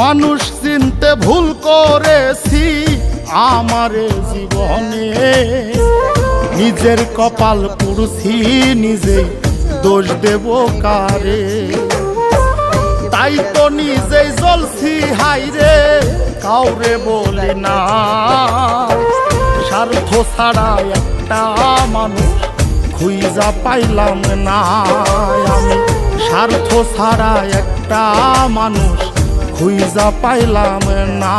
মানুষ চিনতে ভুল করেছি আমারে জীবনে, নিজের কপাল পুড়ছি নিজে দোষ দেব কারে। তাই তো নিজেই জ্বলছি হাইরে কাউরে বলি না, স্বার্থ ছাড়া একটা মানুষ খুঁজা পাইলাম না। আমি স্বার্থ ছাড়া একটা মানুষ খুঁজা পাইলাম না।